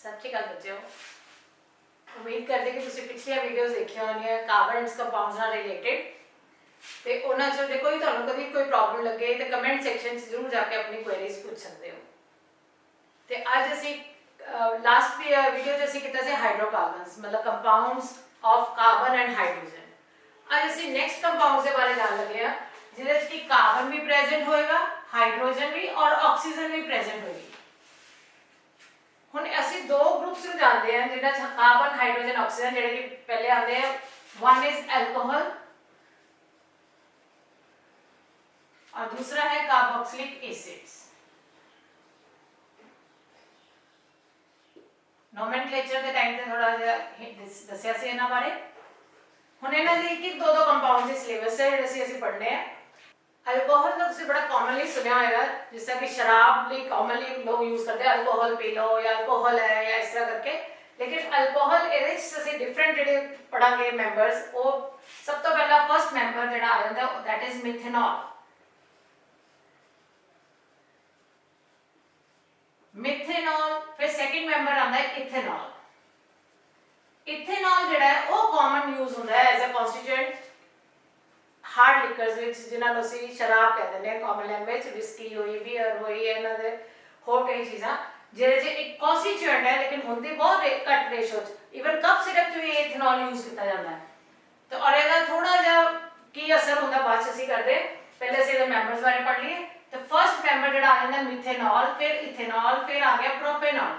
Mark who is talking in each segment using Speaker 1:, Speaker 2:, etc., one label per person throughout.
Speaker 1: सत श्री अकाल बच्चों, उम्मीद करते कि तुसीं पिछलियां वीडियोज़ देखियां होणीआं कार्बन एंड कंपाउंड्स नाल रिलेटेड ते उन्हां चों जे कोई तुहानूं कभी कोई प्रॉब्लम लगे तो कमेंट सैक्शन जरूर जाके अपनी क्वेरीज पूछ सकते हो। तो अज असीं लास्ट वीडियो च असीं कीता सी हाइड्रोकार्बन्स मतलब compounds of carbon and hydrogen. अज असीं नैक्सट कंपाउंड्स के बारे जान लगे हैं जिहदे च कि कार्बन भी प्रेजेंट होएगा, हाइड्रोजन भी और ऑक्सीजन भी प्रेजेंट होएगी। हुण असीं दो ग्रुप्स नूं जानदे हां जिहड़ा कार्बन हाइड्रोजन ऑक्सीजन जिहड़े कि पहले आते हैं। वन इज एल्कोहल और दूसरा है कार्बोक्सिलिक एसिड्स। नोमेनक्लेचर के टाइम ते थोड़ा जिहा दस्सिया सी इन्हां बारे। हुण इन्हां दे एक दो कंपाउंड दे सिलेबस है जिहड़े असीं पढ़ने हैं। अल्कोहल का तुसीं बड़ा कॉमनली सुनिया होगा, जिस तरह कि शराब लिए कॉमनली लोग यूज करते हैं, अल्कोहल पी लो या अल्कोहल है या इस तरह करके। लेकिन अल्कोहल ये डिफरेंट जो पढ़ांगे मैंबर्स, वो सब तो पहला फर्स्ट मैंबर जो आ जाता है दैट इज मिथेनॉल। मिथेनॉल फिर सेकंड मैंबर आता है इथेनॉल। इथेनॉल जो है वो कॉमन यूज होता है as a constituent hard liquors which जिन्हां नूं असीं शराब कह दिंदे हैं कॉमन लैंग्वेज, विस्की होई, बीयर होई, इन्हां दे होर कई चीज़ां जिहदे च एक कॉन्स्टिट्यूएंट है लेकिन हुंदी बहुत घट रेशो च। इवन कप सिरप च भी इथेनॉल यूज किया जाता है। तो और इहदा थोड़ा जिहा की असर हुंदा बाद च असीं करदे, पहले असीं इहदे मैंबर्स बारे पढ़ लईए। तो फर्स्ट मैंबर जिहड़ा आ जांदा मिथेनॉल, फिर इथेनॉल, फिर आ गया प्रोपेनॉल।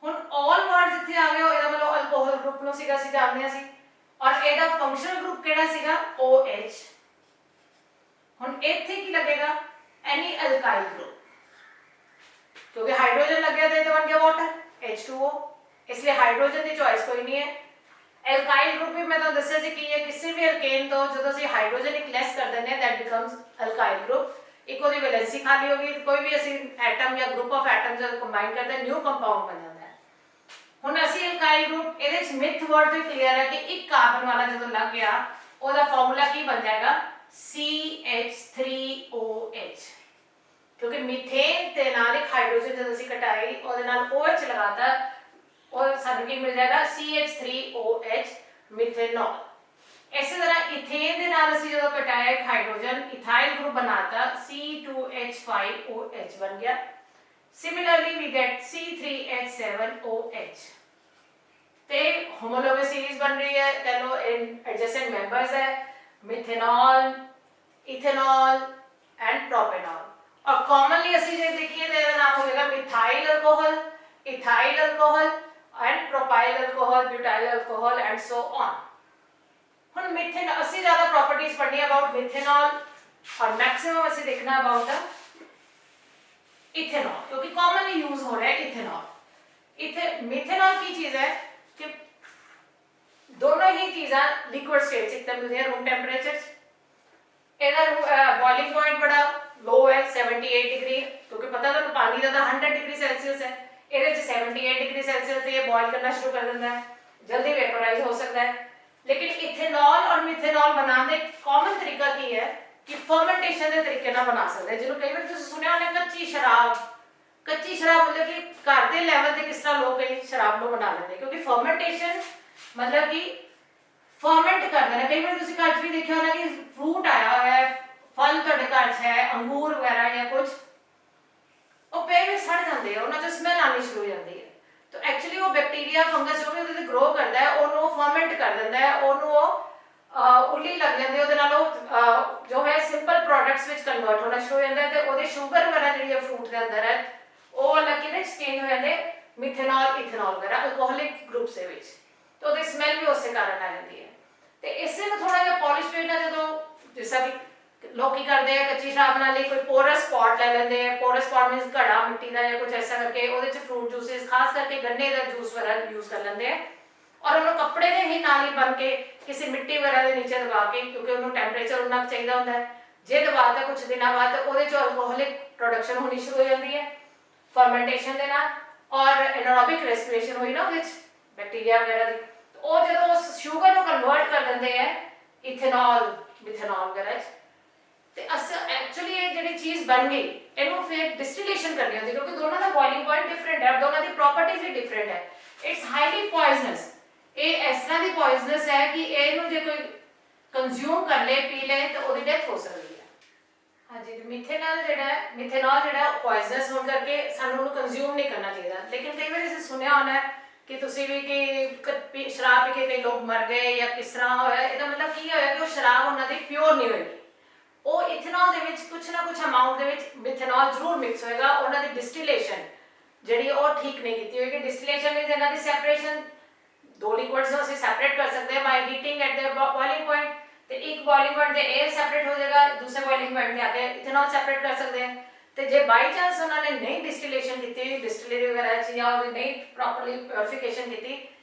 Speaker 1: हुण ऑल वर्ड्स इत्थे आ गए, इहदा मतलब अल्कोहल ग्रुप नूं सीगा असीं जाणदे हां। और एदा फंक्शनल ग्रुप केड़ा सीगा OH। हुण इत्थे की लगेगा एनी अल्काइल ग्रुप, क्योंकि हाइड्रोजन लग गया तो बन गया वाटर H2O, इसलिए हाइड्रोजन की चॉइस कोई नहीं है। एल्काइल ग्रुप भी मैं तो दस्सिया सी कि है किसी भी अल्केन तो जदों असीं हाइड्रोजन एक लेस कर देने दैट बिकम्स अल्काइल ग्रुप। एक ओदी वैलेंसी खाली होगी, कोई भी असीं एटम या ग्रुप ऑफ एटम जब कंबाइन करते हैं न्यू कंपाउंड बन जाता है। हुण असीं अल्काइल ग्रुप इहदे च मिथ वर्ड तो क्लियर है कि एक कार्बन वाला जदों लग गया ओदा फार्मूला की बन जाएगा CH3OH, क्योंकि मीथेन ते नाल एक हाइड्रोजन जदों असीं कटाई ओदे नाल OH लगाता और सानू की मिल जाएगा CH3OH मिथेनॉल। इसी तरह इथेन दे नाल असीं जदों कटाया एक हाइड्रोजन इथाइल ग्रुप बनाता C2H5OH बन गया। Similarly we get C3H7OH। ते होमोलोगस सीरीज बन रही है, कह लो इन एडजेसेंट मेंबर्स है मिथेनॉल, इथेनॉल एंड प्रोपेनॉल। और कॉमनली असीं जे देखिए तो नाम होगा methyl alcohol, ethyl alcohol and propyl alcohol, butyl alcohol and so on. हुण मिथेन असीं ज्यादा प्रॉपर्टीज पढ़नी अबाउट मिथेनॉल और मैक्सिमम असीं देखना अबाउट द इथेनॉल, क्योंकि कॉमनली यूज हो रहा है इथेनॉल। मिथेनॉल की चीज है कि दोनों ही चीज़ां लिक्विड स्टेट से मिलती है रूम टेम्परेचर। इधर बॉइलिंग पॉइंट बड़ा लो है 78 डिग्री, क्योंकि पता था पानी का 100 डिग्री सेल्सियस है, इहदे च 78 डिग्री सेल्सियस से ये बॉयल करना शुरू कर देता है, जल्दी वेपराइज हो सकता है। लेकिन इथेनॉल और मिथेनॉल बनाने का कॉमन तरीका की है कि फर्मेंटेशन के तरीके ना बना सकते हैं। जिन्होंने कई बार तुसीं सुनिया होना कच्ची शराब मतलब कि घर के लैवल ते किस तरह लोग कई शराब नूं बना लेंदे, क्योंकि फर्मेंटेशन मतलब कि फर्मेंट कर देना। कई बार तुसीं घर च भी देखिया होना कि फ्रूट आया हुआ है, फल तुहाडे घर च है, अंगूर वगैरह या कुछ, वो पे में सड़ जाते हैं, उन्हां चों स्मैल आनी शुरू हो जाती है। तो एक्चुअली वो बैक्टीरिया फंगस जो भी उहदे ते ग्रो करता है ਉਹਨੂੰ फर्मेंट कर देता है, ਉਹਨੂੰ उल्ली लग जाती है, ਉਹਦੇ ਨਾਲ ਉਹ जो है सिंपल प्रोडक्ट्स विच कन्वर्ट होना शुरू हो जाता है। तो ਉਹਦੀ शुगर वगैरह ਜਿਹੜੀ फ्रूट ਦੇ अंदर है ਉਹ अलग किहदे च चेंज हो जाते मिथेनॉल इथेनॉल वगैरह अल्कोहलिक ग्रुप से विच, तो ਉਹਦੀ स्मैल भी उससे कारण आ जाती है। तो इससे में थोड़ा जिहा पॉलिश करना, जो जिस भी लोग की करते हैं कच्ची शराब बनाने कोई पोरस पॉट ले लेंगे हैं। पोरस पॉट मीनस घड़ा मिट्टी का या कुछ ऐसा करके ਉਹਦੇ ਚ फ्रूट जूसेस खास करके गन्ने का जूस वगैरह यूज कर लेंगे हैं और उन्होंने कपड़े के ही नाल ही बन के किसी मिट्टी वगैरह के नीचे दबा के, क्योंकि उन्होंने टैंपरेचर उन्ना चाहिए होता है, जे दबाता कुछ दिनों बाद तो ਉਹਦੇ ਚ अल्कोहलिक प्रोडक्शन होनी शुरू हो जाती है फर्मेंटेशन के नाल, और एनारोबिक रेस्पिरेशन हुई ना ਉਹਦੇ ਚ बैक्टीरिया वगैरह की। तो वो जो शुगर को कन्वर्ट कर देंगे हैं इथेनॉल मिथेनॉल वगैरह, तो एक्चुअली ये जी चीज़ बन गई इनू फिर डिस्टिलेशन करनी होती, क्योंकि दोनों प्रॉपर्टीज ही डिफरेंट है। इट्स हाईली पॉइजनस, ये इस तरह की पॉइजनस है कि ਇਹਨੂੰ ਜੇ ਕੋਈ ਕੰਜ਼ਿਊਮ ਕਰ ਲੇ ਪੀ ਲੇ ਤਾਂ ਉਹਦੀ ਡੈਥ ਹੋ ਸਕਦੀ ਹੈ। ਹਾਂਜੀ, ਤੇ ਮਿਥੇਨॉल ਜਿਹੜਾ ਪੋਇਜ਼ਨਸ ਹੋਣ ਕਰਕੇ ਸਾਨੂੰ ਉਹਨੂੰ ਕੰਜ਼ਿਊਮ ਨਹੀਂ ਕਰਨਾ ਚਾਹੀਦਾ। ਲੇਕਿਨ ਕਈ ਵਾਰ ਅਸੀਂ ਸੁਣਿਆ ਹੋਣਾ ਕਿ ਤੁਸੀਂ ਵੀ ਕਿ ਸ਼ਰਾਬ ਪੀ ਕੇ ਕਈ ਲੋਕ ਮਰ ਗਏ ਜਾਂ ਕਿਸ ਤਰ੍ਹਾਂ ਹੋਇਆ, ਇਹਦਾ ਮਤਲਬ ਕੀ ਹੋਇਆ ਕਿ ਉਹ ਸ਼ਰਾਬ ਉਹਨਾਂ ਦੀ ਪਿਓਰ ਨਹੀਂ ਹੋਏਗੀ। ਉਹ ਇਥੇਨॉल ਦੇ ਵਿੱਚ ਕੁਛ ਨਾ ਕੁਛ ਅਮਾਉਂਟ ਦੇ ਵਿੱਚ ਮਿਥੇਨॉल ਜ਼ਰੂਰ ਮਿਕਸ ਹੋਏਗਾ। ਉਹਨਾਂ ਦੀ ਡਿਸਟੀਲੇਸ਼ਨ ਜਿਹੜੀ ਉਹ ਠੀਕ ਨਹੀਂ ਕੀਤੀ ਹੋਏਗੀ। ਡਿਸਟੀਲੇਸ਼ਨ ਮੀਨਸ ਇਹਨਾਂ ਦੀ ਸੈਪਰੇਸ਼ਨ, ਦੋ ਲਿਕੁਇਡਸ ਨੂੰ ਅਸੀਂ ਸੈਪਰੇਟ ਕਰ ਸਕਦੇ ਹਾਂ by heating at the boiling point. ਤੇ ਇੱਕ ਬੋਇਲਿੰਗ ਪੁਆਇੰਟ ਤੇ 에ਅਰ ਸੈਪਰੇਟ ਹੋ ਜਾਏਗਾ, ਦੂਸਰੇ ਬੋਇਲਿੰਗ ਪੁਆਇੰਟ ਤੇ ਆ ਕੇ ਇਥੇਨॉल ਸੈਪਰੇਟ ਕਰ ਸਕਦੇ ਹਾਂ। ਤੇ ਜੇ ਬਾਈ ਚਾਂਸ ਉਹਨਾਂ ਨੇ ਨਹੀਂ ਡਿਸਟੀਲੇਸ਼ਨ ਕੀਤੀ, ਡਿਸਟਿਲਰੀ ਵਗੈਰਾ ਚ ਜਾਂ ਉਹਦੀ ਨਹੀਂ ਪ੍ਰੋਪਰਲੀ ਪਿਉਰੀਫਿਕੇਸ਼ਨ ਕੀਤੀ,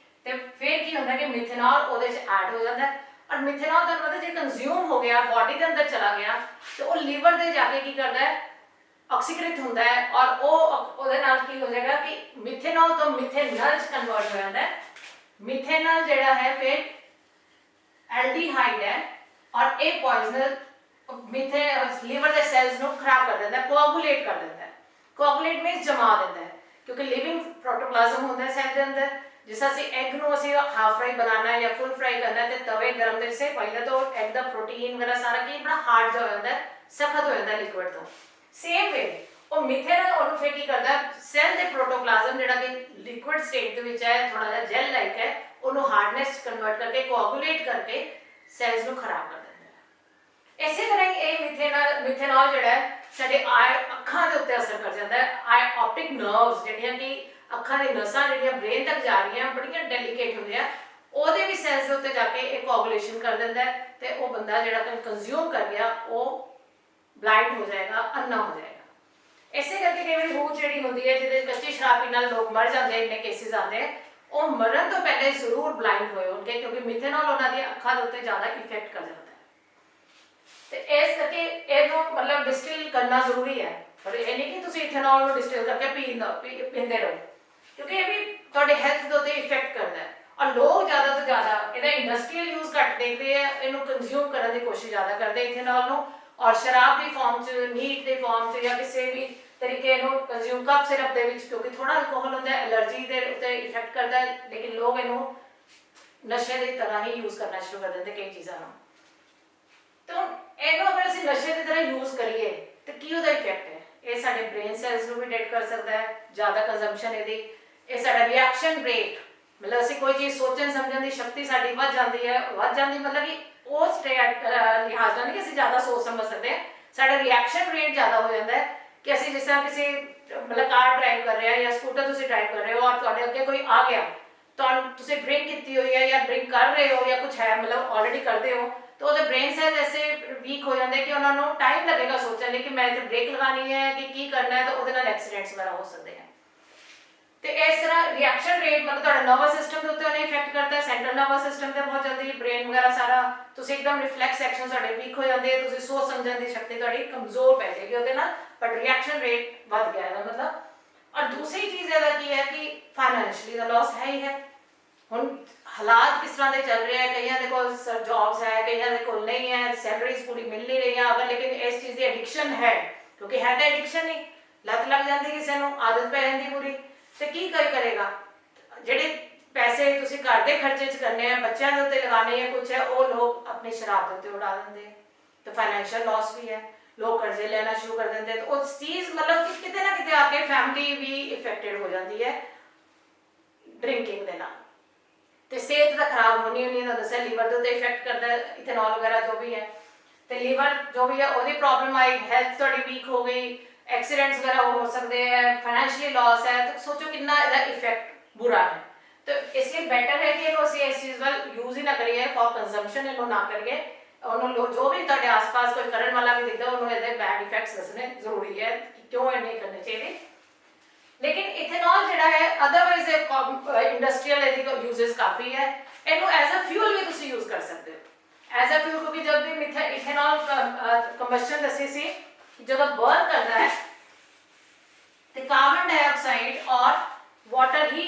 Speaker 1: ਤੇ ਫਿਰ ਕੀ ਹੁੰਦਾ ਕਿ ਮਿਥੇਨॉल ਉਹਦੇ ਚ ਐਡ ਹੋ ਜਾਂਦਾ। ਔਰ ਮਿਥੇਨॉल ਤੁਹਾਨੂੰ ਪਤਾ ਜੇ ਕੰਜ਼ਿਊਮ ਹੋ ਗਿਆ, ਬਾਡੀ ਦੇ ਅੰਦਰ ਚਲਾ ਗਿਆ, ਤੇ ਉਹ ਲੀਵਰ ਤੇ ਜਾ ਕੇ ਕੀ ਕਰਦਾ ਹੈ, ਆਕਸੀਕ੍ਰਿਤ ਹੁੰਦਾ ਹੈ। ਔਰ ਉਹਦੇ ਨਾਲ ਕੀ ਹੋ ਜਾਏਗਾ ਕਿ ਮਿਥੇਨॉल ਤੋਂ ਮਿਥੇਨਲ ਚ ਕਨਵਰਟ ਹੋ ਜਾਂਦਾ ਹੈ। ਮਿਥੇਨਲ ਜਿਹੜਾ ਹੈ ਫਿਰ ਐਲਡੀਹਾਈਡ ਹੈ ਔਰ ਇਹ ਪੋਇਜ਼ਨਸ ਲੀਵਰ ਦੇ ਸੈਲਸ ਨੂੰ ਖਰਾਬ ਕਰ ਦਿੰਦਾ ਹੈ, ਕੋਆਗੂਲੇਟ ਕਰ ਦਿੰਦਾ ਹੈ। ਕੋਆਗੂਲੇਟ ਮੀਨਸ ਜਮਾ ਦਿੰਦਾ ਹੈ, ਕਿਉਂਕਿ ਲਿਵਿੰਗ ਪ੍ਰੋਟੋਪਲਾਜ਼ਮ ਹੁੰਦਾ ਹੈ ਸੈਲ ਦੇ ਅੰਦਰ। ਜਿਸ ਅਸੀਂ ਐਗ ਨੂੰ ਅਸੀਂ ਹਾਫ ਫਰਾਈ ਬਣਾਉਣਾ ਹੈ ਜਾਂ ਫੁੱਲ ਫਰਾਈ ਕਰਨਾ ਹੈ ਤੇ ਤਵੇ ਗਰਮ ਦੇ ਸੇ ਪਾਈਦਾ ਤਾਂ ਐਗ ਦਾ ਪ੍ਰੋਟੀਨ ਵਗੈਰਾ ਸਾਰਾ ਕੀ ਬੜਾ ਹਾਰਡ ਜਿਹਾ ਹੋ ਜਾਂਦਾ ਹੈ, ਸਖਤ ਹੋ ਜਾਂਦਾ ਲਿਕੁਇਡ ਤੋਂ। ਸੇਮ ਵੇ ਉਹ ਮਿਥੇਨਲ ਉਹਨੂੰ ਫਿਰ ਕੀ ਕਰਦਾ, ਸੈਲ ਦੇ ਪ੍ਰੋਟੋਪਲਾਜ਼ਮ ਜਿਹੜਾ ਕਿ ਲਿਕੁਇਡ ਸਟੇਟ ਦੇ ਵਿੱਚ ਹੈ, ਥੋੜਾ ਜਿਹਾ ਜੈਲ ਲਾਈਕ ਹੈ, ਉਹਨੂੰ ਹਾਰਡਨੈਸ ਕਨਵਰਟ ਕਰਕੇ ਕੋਆਗੂਲੇਟ ਕਰਕੇ ਸੈਲਸ ਨੂੰ ਖਰਾਬ ਕਰ ਦਿੰਦਾ ਹੈ। ਇਸੇ ਤਰ੍ਹਾਂ ਹੀ ਇਹ ਮਿਥੇਨॉल ਜਿਹੜਾ ਹੈ ਸਾਡੇ ਅੱਖਾਂ ਦੇ ਉੱਤੇ ਅਸਰ ਕਰ ਜਾਂਦਾ ਹੈ। ਆਪਟਿਕ ਨਰਵਸ ਜਿਹੜੀਆਂ ਕਿ ਅੱਖਾਂ ਦੀ ਨਸਾਂ ਜਿਹੜੀਆਂ ਬ੍ਰੇਨ ਤੱਕ ਜਾ ਰਹੀਆਂ ਬੜੀਆਂ ਡੈਲੀਕੇਟ ਹੁੰਦੀਆਂ, ਉਹਦੇ ਵੀ ਸੈਲਸ ਦੇ ਉੱਤੇ ਜਾ ਕੇ ਇਹ ਕੋਆਗੂਲੇਸ਼ਨ ਕਰ ਦਿੰਦਾ ਹੈ ਤੇ ਉਹ ਬੰਦਾ ਜਿਹੜਾ ਕੰਜ਼ਿਊਮ ਕਰ ਗਿਆ ਉਹ ਬਲਾਈਂਡ ਹੋ ਜਾਏਗਾ, ਅੰਨਾ ਹੋ ਜਾਏਗਾ। ਇਸੇ ਕਰਕੇ ਕਈ ਵਾਰੀ ਹੂਚ ਜਿਹੜੀ ਹੁੰਦੀ ਹੈ ਜਿਹਦੇ ਕੱਚੀ ਸ਼ਰਾਬ ਪੀਣ ਨਾਲ ਲੋਕ ਮਰ ਜਾਂਦੇ, ਇੰਨੇ ਕੇਸਿਸ ਆਉਂਦੇ ਆ, ਉਹ ਮਰਨ ਤੋਂ ਪਹਿਲੇ ਜ਼ਰੂਰ ਬਲਾਈਂਡ ਹੋਏ ਹੋਣਗੇ ਕਿਉਂਕਿ ਮਿਥੇਨॉल ਉਹਨਾਂ ਦੀਆਂ ਅੱਖਾਂ ਦੇ ਉੱਤੇ ਜ਼ਿਆਦਾ ਇਫੈਕਟ ਕਰ ਜਾਂਦਾ ਹੈ। ਤੇ ਇਸ ਕਰਕੇ ਇਹਨੂੰ ਮਤਲਬ ਡਿਸਟਿਲ ਕਰਨਾ ਜ਼ਰੂਰੀ ਹੈ, ਪਰ ਇਹ ਨਹੀਂ ਕਿ ਤੁਸੀਂ ਇਥੇਨॉल ਨੂੰ ਡਿਸਟਿਲ ਕਰਕੇ ਪੀਂਦੇ ਰਹੋ, ਕਿਉਂਕਿ ਇਹ ਵੀ ਤੁਹਾਡੇ ਹੈਲਥ ਦੇ ਉੱਤੇ ਇਫੈਕਟ ਕਰਦਾ ਹੈ। ਔਰ ਲੋਕ ਜ਼ਿਆਦਾ ਤੋਂ ਜ਼ਿਆਦਾ ਇਹਦਾ ਇੰਡਸਟਰੀਅਲ ਯੂਜ਼ ਘੱਟ ਦੇਖਦੇ ਆ, ਇਹਨੂੰ ਕੰਜ਼ਿਊਮ ਕਰਨ ਦੀ ਕੋਸ਼ਿਸ਼ ਜ਼ਿਆਦਾ ਕਰਦੇ ਇਥੇਨॉल ਨੂੰ, ਔਰ ਸ਼ਰਾਬ ਦੀ ਫਾਰਮ 'ਚ, ਮੀਟ ਦੇ ਫਾਰਮ 'ਚ ਜਾਂ ਕਿਸੇ ਵੀ ਤਰੀਕੇ ਨੂੰ ਕੰਜ਼ਿਊਮ ਕਫ ਸਿਰਪ ਦੇ ਵਿੱਚ, ਕਿਉਂਕਿ ਥੋੜਾ ਅਲਕੋਹਲ ਹੁੰਦਾ, ਐਲਰਜੀ ਦੇ ਉੱਤੇ ਇਫੈਕਟ ਕਰਦਾ ਹੈ। ਲੇਕਿਨ ਲੋਕ ਇਹਨੂੰ ਨਸ਼ੇ ਦੀ ਤਰ੍ਹਾਂ ਹੀ ਯੂਜ਼ ਕਰਨਾ ਸ਼ੁਰੂ ਕਰ ਦਿੰਦੇ ਕਈ ਚੀਜ਼ਾਂ ਨੂੰ। ਤਾਂ ਇਹਨੂੰ ਅਗਰ ਅਸੀਂ ਨਸ਼ੇ ਦੀ ਤਰ੍ਹਾਂ ਯੂਜ਼ ਕਰੀਏ ਤਾਂ ਕੀ ਉਹਦਾ ਇਫੈਕਟ ਹੈ? ਇਹ ਸਾਡੇ ਬ੍ਰੇਨ ਸੈਲਸ ਨੂੰ ਵੀ ਡੈਡ ਕਰ ਸਕਦਾ ਹੈ, ਜ਼ਿਆਦਾ ਕੰਜ਼ੰਪਸ਼ਨ ਇਹਦੀ। ਇਹ ਸਾਡਾ ਰਿਐਕਸ਼ਨ ਰੇਟ, ਮਤਲਬ ਅਸੀਂ ਕੋਈ ਚੀਜ਼ ਸੋਚਣ ਸਮਝਣ ਦੀ ਸ਼ਕਤੀ ਸਾਡੀ ਵੱਧ ਜਾਂਦੀ ਹੈ, ਮਤਲਬ ਕਿ ਉਸ ਲਿਹਾਜ਼ ਨਾਲ ਨਹੀਂ ਕਿ ਅਸੀਂ ਜ਼ਿਆਦਾ ਸੋਚ ਸਮਝ ਸਕਦੇ ਹਾਂ, ਸਾਡਾ ਰਿਐਕਸ਼ਨ ਰੇਟ ਜ਼ਿਆਦਾ ਹੋ ਜਾਂਦਾ ਹੈ। ਕਿ ਅਸੀਂ ਜਿਸ ਤਰ੍ਹਾਂ ਕਿਸੇ ਮਤਲਬ ਕਾਰ ਡਰਾਈਵ ਕਰ ਰਹੇ ਹਾਂ ਜਾਂ ਸਕੂਟਰ ਤੁਸੀਂ ਡਰਾਈਵ ਕਰ ਰਹੇ ਹੋ ਔਰ ਤੁਹਾਡੇ ਅੱਗੇ ਕੋਈ ਆ ਗਿਆ, ਤੁਹਾਨੂੰ ਤੁਸੀਂ ਡਰਿੰਕ ਕੀਤੀ ਹੋਈ ਹੈ ਜਾਂ ਡਰਿੰਕ ਕਰ ਰਹੇ ਹੋ ਜਾਂ ਕੁਛ ਹੈ ਮਤਲਬ ਆਲਰੇਡੀ ਕਰਦੇ ਹੋ, तो ਉਹਦੇ ਬ੍ਰੇਨ ਸੈਲ ਐਸੇ ਵੀਕ ਹੋ ਜਾਂਦੇ ਕਿ ਉਹਨਾਂ ਨੂੰ ਟਾਈਮ ਲੱਗੇਗਾ ਸੋਚਣ ਲਈ ਕਿ ਮੈਂ ਇੱਥੇ ਬ੍ਰੇਕ ਲਗਾਉਣੀ ਹੈ ਕਿ ਕੀ ਕਰਨਾ ਹੈ, ਤਾਂ ਉਹਦੇ ਨਾਲ ਐਕਸੀਡੈਂਟਸ ਵਗੈਰਾ ਹੋ ਸਕਦੇ ਆ। ਤੇ ਇਸ ਤਰ੍ਹਾਂ ਰਿਐਕਸ਼ਨ ਰੇਟ ਮਤਲਬ ਤੁਹਾਡਾ ਨਰਵਸ ਸਿਸਟਮ ਦੇ ਉੱਤੇ ਉਹਨੇ ਇਫੈਕਟ ਕਰਦਾ ਹੈ, ਸੈਂਟਰਲ ਨਰਵਸ ਸਿਸਟਮ ਤੇ ਬਹੁਤ ਜਲਦੀ ਬ੍ਰੇਨ ਵਗੈਰਾ ਸਾਰਾ ਤੁਸੀਂ ਇੱਕਦਮ ਰਿਫਲੈਕਸ ਐਕਸ਼ਨ ਤੁਹਾਡੇ ਵੀਕ ਹੋ ਜਾਂਦੇ, ਤੁਸੀਂ ਸੋਚ ਸਮਝਣ ਦੀ ਸ਼ਕਤੀ ਤੁਹਾਡੀ ਕਮਜ਼ੋਰ ਪੈ ਜਾਏਗੀ ਉਹਦੇ ਨਾਲ, ਬਟ ਰਿਐਕਸ਼ਨ ਰੇਟ ਵੱਧ ਗਿਆ ਇਹਦਾ ਮਤਲਬ। ਔਰ ਦੂਸਰੀ ਚੀਜ਼ ਇਹਦਾ ਕੀ ਹੈ ਕਿ ਫਾਈਨੈਂਸ਼ਲੀ ਦਾ ਲਾਸ ਹੈ ਹੀ ਹੈ। ਹੁਣ ਹਾਲਾਤ ਕਿਸ ਤਰ੍ਹਾਂ ਦੇ ਚੱਲ ਰਹੇ ਹੈ, ਕਈਆਂ ਦੇ ਕੋਲ ਜੌਬਸ ਹੈ, ਕਈਆਂ ਦੇ ਕੋਲ ਨਹੀਂ ਹੈ, ਸੈਲਰੀਜ਼ ਪੂਰੀ ਮਿਲ ਨਹੀਂ ਰਹੀਆਂ, ਅਗਰ ਲੇਕਿਨ ਇਸ ਚੀਜ਼ ਦੀ ਐਡਿਕਸ਼ਨ ਹੈ, ਕਿਉਂਕਿ ਹੈ ਤਾਂ ਐਡਿਕਸ਼ਨ ਹੀ, ਲੱਤ ਲੱਗ ਜਾਂਦੀ ਕਿਸੇ ਨੂੰ, ਆਦਤ ਪੈ ਜਾਂਦੀ ਪੂਰੀ, ਤੇ ਕੀ ਕਰੇਗਾ। ਜਿਹੜੇ ਪੈਸੇ ਤੁਸੀਂ ਘਰ ਦੇ ਖਰਚੇ 'ਚ ਕਰਨੇ ਆ, ਬੱਚਿਆਂ ਦੇ ਉੱਤੇ ਲਗਾਉਣੇ ਆ ਕੁਛ ਹੈ, ਉਹ ਲੋਕ ਆਪਣੀ ਸ਼ਰਾਬ ਦੇ ਉੱਤੇ ਉਡਾ ਦਿੰਦੇ, ਤੇ ਫਾਈਨੈਂਸ਼ੀਅਲ ਲਾਸ ਵੀ ਹੈ, ਲੋਕ ਕਰਜ਼ੇ ਲੈਣਾ ਸ਼ੁਰੂ ਕਰ ਦਿੰਦੇ, ਤਾਂ ਉਸ ਚੀਜ਼ ਮਤਲਬ ਕਿ ਕਿਤੇ ਨਾ ਕਿਤੇ ਆ ਕੇ ਫੈਮਿਲੀ ਵੀ ਇਫੈਕਟਡ ਹੋ ਜਾਂਦੀ ਹੈ ਡਰਿੰਕਿੰਗ ਦੇ ਨਾਲ, ਤੇ ਸਿਹਤ ਤਾਂ ਖਰਾਬ ਹੋਣੀ ਤਾਂ ਦੱਸਿਆ, ਲੀਵਰ ਦੇ ਉੱਤੇ ਇਫੈਕਟ ਕਰਦਾ ਇਥੇਨॉल ਵਗੈਰਾ ਜੋ ਵੀ ਹੈ, ਤੇ ਲੀਵਰ ਜੋ ਵੀ ਹੈ ਉਹਦੀ ਪ੍ਰੋਬਲਮ ਆਈ, ਹੈਲਥ ਤੁਹਾਡੀ ਵੀਕ ਹੋ ਗਈ, एक्सीडेंट्स वगैरह हो सकते हैं, फाइनेंशियली लॉस है, तो सोचो कितना ਇਹਦਾ इफेक्ट बुरा है। तो इसलिए बेटर है कि ਅਸੀਂ ਇਸ ਚੀਜ਼ ਵੱਲ ਯੂਜ਼ ਹੀ ਨਾ ਕਰੀਏ ਫॉर ਕੰਜ਼ੰਪਸ਼ਨ, ਇਹਨੂੰ ਨਾ ਕਰੀਏ। ਉਹਨੂੰ ਜੋ ਵੀ ਤੁਹਾਡੇ ਆਸ-ਪਾਸ ਕੋਈ ਕਰਨ ਵਾਲਾ ਵੀ ਦਿਖਦਾ ਉਹਨੂੰ ਇਹਦੇ ਬੈਡ ਇਫੈਕਟਸ ਦੱਸਣੇ ਜ਼ਰੂਰੀ ਹੈ ਕਿ ਕਿਉਂ ਇਹ ਨਹੀਂ ਕਰਨੇ ਚਾਹੀਦੇ। ਲੇਕਿਨ ਇਥੇਨॉल ਜਿਹੜਾ ਹੈ ਅਦਰਵਾਈਜ਼ ਇੰਡਸਟਰੀਅਲ ਇਹਦੀ ਯੂਜ਼ਸ ਕਾਫੀ ਹੈ, ਇਹਨੂੰ ਐਜ਼ ਅ ਫਿਊਲ ਵੀ ਤੁਸੀਂ ਯੂਜ਼ ਕਰ ਸਕਦੇ ਹੋ ਐਜ਼ ਅ ਫਿਊਲ, ਕਿਉਂਕਿ ਜਦ ਵੀ ਇਥੇਨॉल ਕੰਬਸ਼ਨ ਦੱਸੀ ਸੀ ਜਦੋਂ बर्न करना है तो कार्बन डाइऑक्साइड और वाटर ही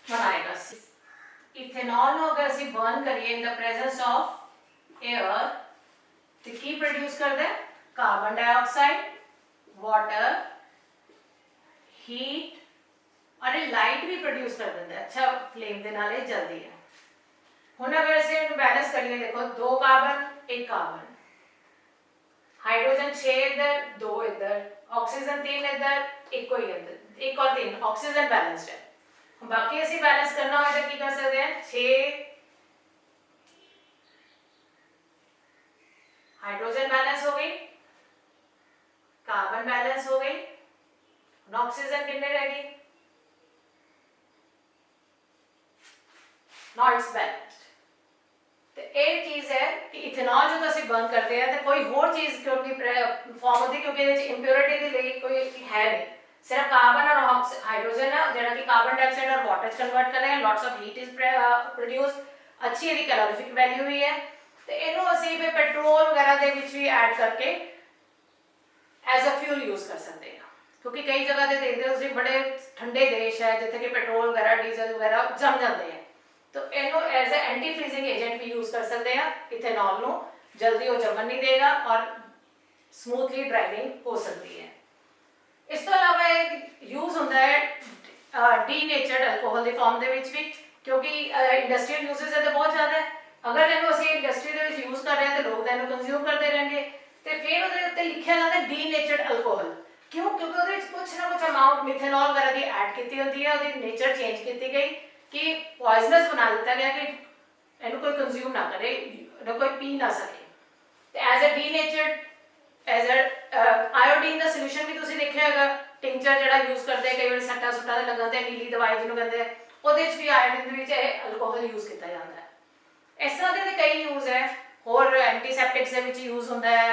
Speaker 1: बनाएगा। इथेनॉल को अगर ਅਸੀਂ बर्न करिए in the presence of air तो की प्रोड्यूस करता है, कार्बन डाइऑक्साइड, वाटर, हीट और ये लाइट भी प्रोड्यूस कर देता है, अच्छा फ्लेम के नाल जल्दी है। हुण अगर असीं इहनूं बैलेंस करिए, देखो 2 कार्बन 1 कार्बन, हाइड्रोजन 6 इधर 2 इधर, ऑक्सीजन 3 इधर 1 ही इधर, 1 और 3 ऑक्सीजन बैलेंस्ड है। बाकी असीं बैलेंस करना होए तो की कर सकते हैं, 6 हाइड्रोजन बैलेंस हो गई, कार्बन बैलेंस हो गई, ऑक्सीजन कितने रह गई, नॉट्स बैलेंस्ड। तो एक चीज है कि इथेनॉल जो ਅਸੀਂ बर्न करते हैं तो कोई होर चीज क्योंकि फॉर्म होती, क्योंकि ਇਹਦੇ ਚ इंप्योरिटी ਦੇ ਲਈ कोई है नहीं, सिर्फ कार्बन और हाइड्रोजन है ਜਿਹੜਾ कि कार्बन डाइऑक्साइड और वाटर च कन्वर्ट कर रहे हैं, lots of heat is produce, अच्छी ਇਹਦੀ कैलोरीफिक वैल्यू भी है। तो ਇਹਨੂੰ ਅਸੀਂ ਫਿਰ पेट्रोल वगैरह ਦੇ ਵਿੱਚ ਵੀ ऐड करके एज अ फ्यूल यूज कर सकते हैं, क्योंकि कई जगह ਤੇ देखते हो ਤੁਸੀਂ बड़े ठंडे देश है जिथे कि पेट्रोल वगैरह डीजल वगैरह जम जाते हैं, तो इनू as a anti freezing agent भी यूज कर सकते हैं। इथेनॉल नू जल्दी वो जमन नहीं देगा और स्मूथली ड्राइविंग हो सकती है। इस तो अलावा यूज होता है डीनेचर्ड अल्कोहल के फॉर्म के विच भी, क्योंकि इंडस्ट्रीयल यूजेज है तो बहुत ज़्यादा है। अगर इनू असीं इंडस्ट्री के विच यूज कर रहे हैं तो लोग इनू कंज्यूम करते रहेंगे, तो फिर उहदे उत्ते लिखिया जाता है डीनेचर्ड अल्कोहल। क्यों? क्योंकि उहदे विच कुछ ना कुछ अमाउंट मिथेनॉल वगैरह की ऐड की होती है, उसकी नेचर चेंज की गई कि पॉइजनस बना दिता गया कि इन्हें कोई कंज्यूम ना करे, कोई पी ना सके। तो as a denatured, as a iodine का सोल्यूशन भी तुसीं देखिया होगा, टिंचर जिहड़ा यूज करते कई बार सट्टा सुट्टा ते लगन ते नीली दवाई जिन्हों कहते हैं, ਉਹਦੇ ਵਿੱਚ भी आयोडीन ਦੇ ਵਿੱਚ अल्कोहल यूज किया जाता है। इस तरह के कई यूज है, होर एंटीसैप्टिक्स ਦੇ ਵਿੱਚ यूज होता है,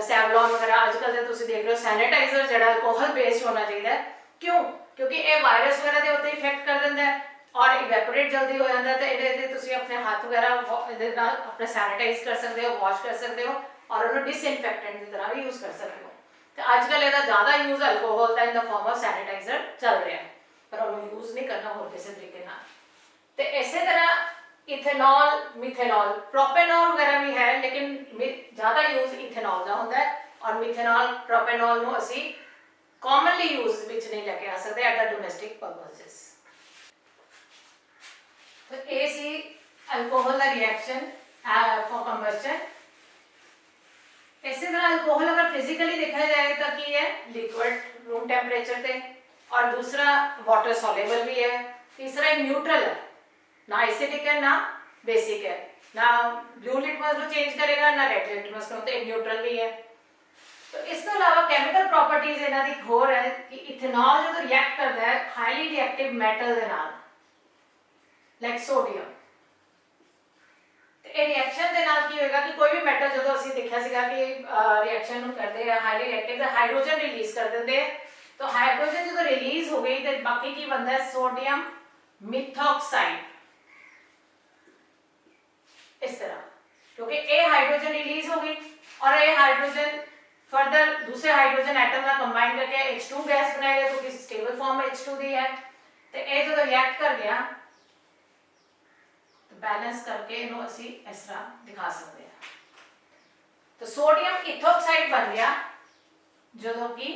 Speaker 1: सैवलॉन वगैरह अजकल तो तुसीं देख रहे हो सैनिटाइजर जिहड़ा अल्कोहल बेस्ड होना चाहिए। क्यों? क्योंकि ये वायरस वगैरह के उत्ते इफेक्ट कर दिंदा है और इवेपोरेट जल्दी हो जाता है। तो ये तुसीं अपने हाथ वगैरह अपने सैनिटाइज कर सकते हो, वॉश कर सकते हो और उन्हें डिसइनफेक्टेंट की तरह भी यूज कर सकते हो। तो अजकल इसका ज़्यादा यूज अल्कोहल का in the form of sanitiser चल रहा है, पर उन्हें यूज नहीं करना होर किसी तरीके नाल। तो इस तरह इथेनॉल, मिथेनॉल, प्रोपेनॉल वगैरह भी है, लेकिन ज़्यादा यूज इथेनॉल का होता है और मिथेनॉल प्रोपेनॉल नूं असीं कॉमनली यूज विच नहीं लैके आ सकते एट द डोमेस्टिक पर्पसेस। तो ये सी अल्कोहल का रिएक्शन फॉर कंबस्टन। इसी तरह अल्कोहल अगर फिजिकली देखा जाए तो की है लिक्विड रूम टेम्परेचर पे, और दूसरा वाटर सॉल्युबल भी है, तीसरा न्यूट्रल है, ना एसिडिक है ना बेसिक है, ना ब्लू लिटमस को चेंज करेगा ना रेड लिटमस को, तो न्यूट्रल भी है। तो इसके अलावा केमिकल प्रॉपर्टीज इन्हां दी होर है कि इथेनॉल जो रिएक्ट करता है हाईली रिएक्टिव मेटल दे नाल, लाइक सोडियम। तो ये रिएक्शन के नाल की होएगा कि कोई भी मेटल जो असीं देखिया सीगा कि रिएक्शन करते हैं हाईली रिएक्टिव, तो हाइड्रोजन रिलीज कर देंगे। तो हाइड्रोजन जो रिलीज हो गई तो बाकी की बनता है सोडियम मिथॉक्साइड, इस तरह, क्योंकि ये हाइड्रोजन रिलीज हो गई और ये हाइड्रोजन फर्दर दूसरे हाइड्रोजन एटम का कंबाइन करके H2 गैस बनाएगा, क्योंकि स्टेबल फॉर्म में H2 दी है। तो ये जो रिएक्ट कर गया तो बैलेंस करके इन्हों असी इस तरह दिखा सकते हैं। तो सोडियम इथोक्साइड बन गया जो कि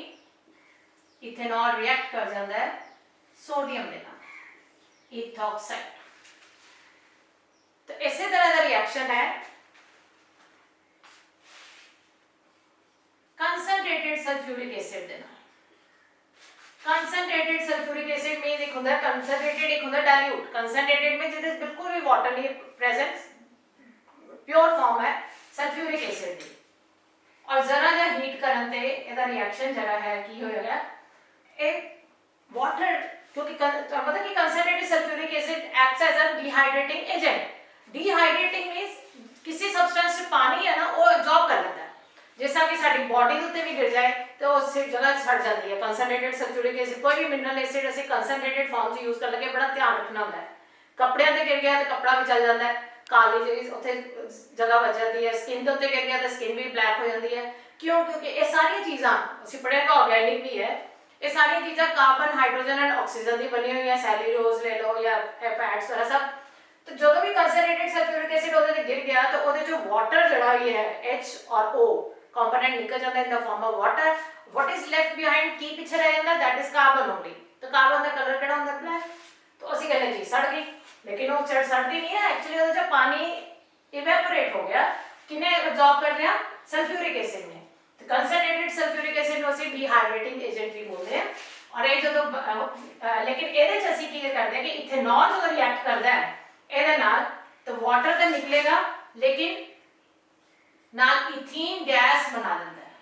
Speaker 1: इथेनॉल रिएक्ट कर जाता है सोडियम के नाल, इथोक्साइड। तो इसी तरह का रिएक्शन है कंसंट्रेटेड सल्फ्यूरिक एसिड के नाल। कंसंट्रेटेड सल्फ्यूरिक एसिड में एक होता है कंसंट्रेटेड, एक होता है डाइल्यूट। कंसंट्रेटेड में जिसमें बिल्कुल भी वाटर नहीं प्रेजेंट, प्योर फॉर्म है सल्फ्यूरिक एसिड की, और जरा जा हीट करन ते ਇਹਦਾ रिएक्शन जरा है की होएगा एक वाटर, क्योंकि मतलब कि concentrated sulphuric acid acts as a dehydrating agent. Dehydrating means किसी सब्सटेंस से पानी है ना वो एब्जॉर्ब कर लेता है, जैसा कि साडी बॉडी उत्ते भी गिर जाए तो उस जगह सड़ जाती है। कंसंट्रेटेड सल्फ्यूरिक एसिड, कोई भी मिनरल एसिड ऐसे कंसंट्रेटेड फॉर्म से यूज कर लगे बड़ा ध्यान रखना होता है। कपड़े ते गिर गया तो कपड़ा भी चल जाता है, काली जी उत्थे जगह बच जाती है, स्किन के उत्ते गिर गया तो स्किन भी ब्लैक हो जाती है। क्यों? क्योंकि ये सारी चीज़ां असीं पढ़िया ऑर्गेनिक भी है, ये सारी चीज़ां कार्बन हाइड्रोजन एंड ऑक्सीजन की बनी हुई है, सैल्यूलोज ले लो या फैट्स वगैरह सब। तो जो भी कंसंट्रेटेड सल्फ्यूरिक एसिड उहदे गिर गया तो उहदे जो वाटर जड़ा भी है H और O कंपोनेंट निकल जाता है इन the form of water. What is left behind, की पीछे रह जाता है, दैट इज कार्बन ओनली। तो कार्बन का कलर ਕਿਹੜਾ ਹੁੰਦਾ ब्लैक, तो ਅਸੀਂ ਕਹਿੰਦੇ ਜੀ ਸੜ ਗਈ, लेकिन वो सड़ती नहीं है एक्चुअली, ਉਹਦਾ जो पानी इवेपोरेट हो गया, किने एब्जॉर्ब कर लिया, सल्फ्यूरिक एसिड ने। तो कंसनट्रेटेड सल्फ्यूरिक एसिड ਨੂੰ ਅਸੀਂ डिहाइड्रेटिंग एजेंट भी बोलते हैं। और ये ਜਦੋਂ लेकिन ਇਹਦੇ ਚ ਅਸੀਂ ਕੀ ਕਰਦੇ हैं कि इथेनॉल ਜਦੋਂ रिएक्ट करता है ਇਹਦੇ ਨਾਲ, तो वाटर तो निकलेगा लेकिन नाल इथीन गैस बना देता है।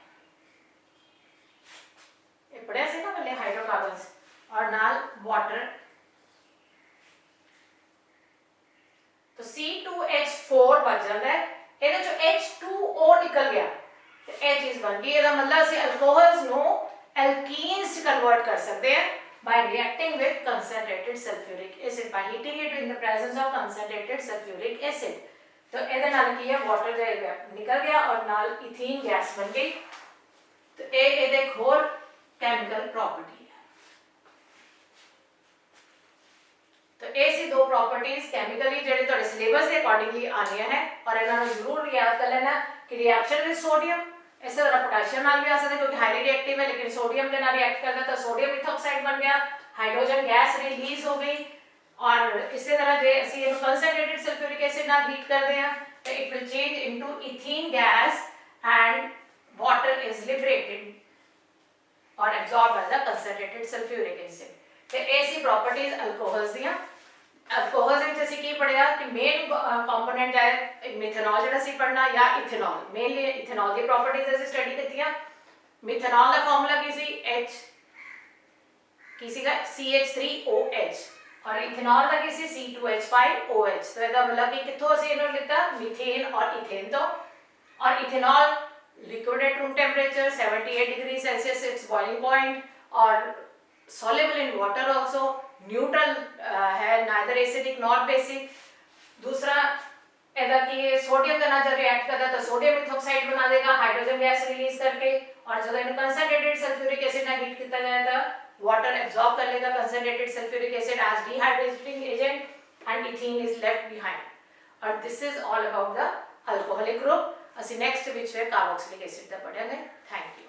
Speaker 1: ये पढ़िया से ना पहले हाइड्रोकार्बन्स और नाल वाटर, तो C2H4 बच जाता है, ਇਹਦੇ ਚੋਂ H2O निकल गया, तो ਇਹ ਚੀਜ਼ ਬਣ ਗਈ। ਇਹਦਾ ਮਤਲਬ ਅਸੀਂ ਅਲਕੋਹਲਸ ਨੂੰ एल्कीन्स कन्वर्ट कर सकते हैं by reacting with concentrated sulfuric acid, by heating it in the presence of concentrated sulfuric acid। तो ਇਹਦੇ ਨਾਲ ਕੀ ਹੈ, ਵਾਟਰ ਜਿਹੜਾ ਨਿਕਲ ਗਿਆ और ਨਾਲ इथीन गैस बन गई। तो ਇਹ ਇਹਦੇ ਇੱਕ ਹੋਰ केमिकल प्रॉपर्टी है। तो ਇਹ ਸੀ ਦੋ प्रॉपर्टीज केमिकली ਜਿਹੜੇ ਤੁਹਾਡੇ ਸਿਲੇਬਸ ਦੇ ਅਕੋਰਡਿੰਗਲੀ ਆਣੀਆਂ ਹੈ, और ਇਹਨਾਂ ਨੂੰ ਜ਼ਰੂਰ ਯਾਦ ਕਰ ਲੈਣਾ कि रिएक्शन विद सोडियम, इस तरह पोटेशियम नाल भी आ सकता है क्योंकि हाईली रिएक्टिव है, लेकिन सोडियम के नाल रिएक्ट करता तो सोडियम इथॉक्साइड बन गया, हाइड्रोजन गैस रिलीज हो गई। और इसी तरह जे ਅਸੀਂ ਇਹਨੂੰ कंसंट्रेटेड सल्फ्यूरिक एसिड ਨਾਲ हीट करते हैं तो it will change into ethene gas and water is liberated or absorbed by the concentrated sulfuric acid। ਤੇ ਇਹ ਸੀ ਪ੍ਰੋਪਰਟੀਜ਼ ਅਲਕੋਹਲਸ ਦੀਆਂ। ਅਲਕੋਹਲਸ ਵਿੱਚ ਅਸੀਂ ਕੀ ਪੜਿਆ ਕਿ ਮੇਨ ਕੰਪੋਨੈਂਟ ਹੈ ਮਿਥੇਨॉल ਜਿਹੜਾ ਸੀ ਪੜਨਾ, ਜਾਂ ਇਥੇਨॉल। ਮੇਨਲੀ ਇਥੇਨॉल ਦੀ ਪ੍ਰੋਪਰਟੀਜ਼ ਅਸੀਂ ਸਟੱਡੀ ਕੀਤੀਆਂ। ਮਿਥੇਨॉल ਦਾ ਫਾਰਮੂਲਾ ਕੀ ਸੀ, H ਕੀ ਸੀਗਾ, CH3OH, और इथेनॉल ਦਾ ਕੀ ਸੀ, C2H5OH। तो ਇਹਦਾ ਮਤਲਬ ਕਿ ਕਿੱਥੋਂ ਅਸੀਂ ਇਹਨੂੰ ਲਿੱਤਾ, मीथेन और इथेन ਤੋਂ। और ethanol liquid at room temperature 78 degree Celsius it's boiling point, और soluble in water also, neutral है, neither acidic nor basic। दूसरा ਇਹਦਾ ਕੀ, सोडियम के नाल जब रिएक्ट करता है तो सोडियम इथॉक्साइड बना देगा हाइड्रोजन गैस रिलीज करके, और जब इन्हें कंसंट्रेटेड सल्फ्यूरिक एसिड ਨਾਲ हीट किया जाए तो वाटर एब्जॉर्ब कर लेगा concentrated sulphuric acid as dehydrating agent and ethene is left behind। और this is all about the alcoholic group। ਅਸੀਂ नेक्स्ट ਵਿੱਚ ਫਿਰ कार्बोक्सिलिक एसिड ਦਾ ਪੜਾਂਗੇ। Thank you.